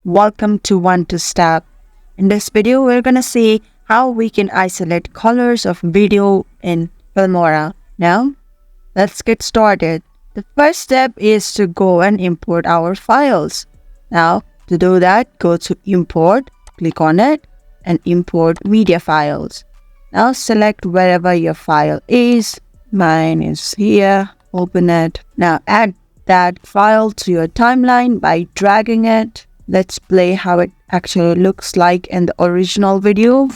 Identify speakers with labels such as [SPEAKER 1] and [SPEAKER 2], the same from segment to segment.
[SPEAKER 1] Welcome to One to Step. In this video, we're gonna see how we can isolate colors of video in Filmora. Now, let's get started. The first step is to go and import our files. Now, to do that, go to Import, click on it, and import media files. Now, select wherever your file is. Mine is here. Open it. Now, add that file to your timeline by dragging it. Let's play how it actually looks like in the original video.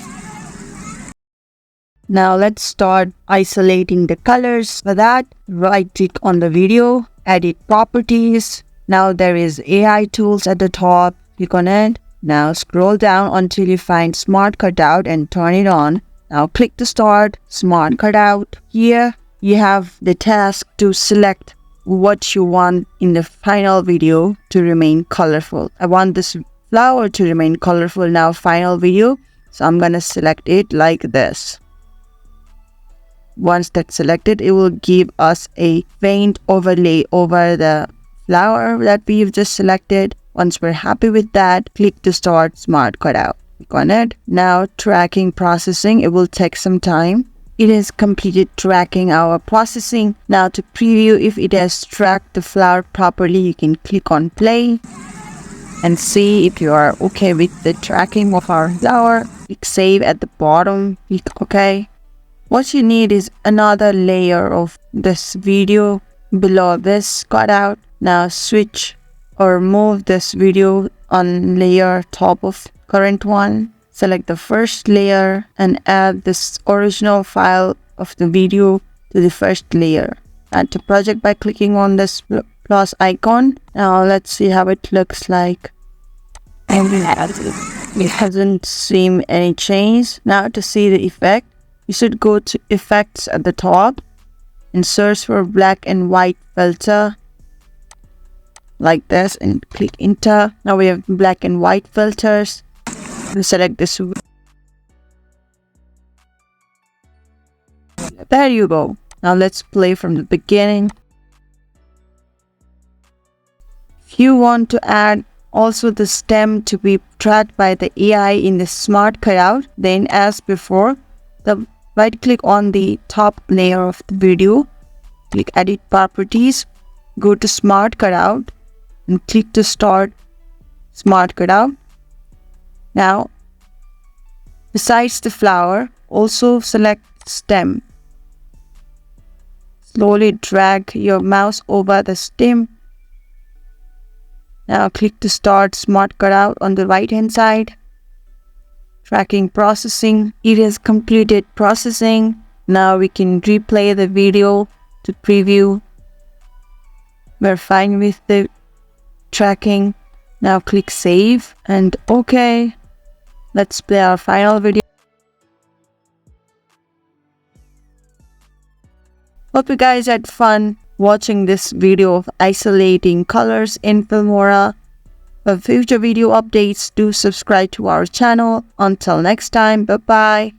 [SPEAKER 1] Now let's start isolating the colors. For that, right click on the video, edit properties. Now there is AI tools at the top. Click on it. Now scroll down until you find Smart Cutout and turn it on. Now click to start Smart Cutout. Here you have the task to select what you want in the final video to remain colorful. I want this flower to remain colorful now, final video. So I'm gonna select it like this. Once that's selected, it will give us a faint overlay over the flower that we've just selected. Once we're happy with that, click to start Smart Cutout. Click on it. Now tracking processing, it will take some time. It has completed tracking our processing. Now to preview if it has tracked the flower properly, you can click on play and see if you are okay with the tracking of our flower. Click save at the bottom, click OK. What you need is another layer of this video below this cutout. Now switch or move this video on layer top of current one. Select the first layer and add this original file of the video to the first layer. Add to project by clicking on this plus icon. Now let's see how it looks like. It hasn't seen any change. Now to see the effect, you should go to effects at the top and search for black and white filter like this and click enter. Now we have black and white filters. Select this. There you go. Now let's play from the beginning. If you want to add also the stem to be tracked by the AI in the Smart Cutout, then as before, right click on the top layer of the video, click edit properties, go to Smart Cutout and click to start Smart Cutout. Now, besides the flower, also select stem. Slowly drag your mouse over the stem. Now click to start Smart Cutout on the right hand side. Tracking processing. It has completed processing. Now we can replay the video to preview. We're fine with the tracking. Now click save and OK. Let's play our final video. Hope you guys had fun watching this video of isolating colors in Filmora. For future video updates, do subscribe to our channel. Until next time, bye bye.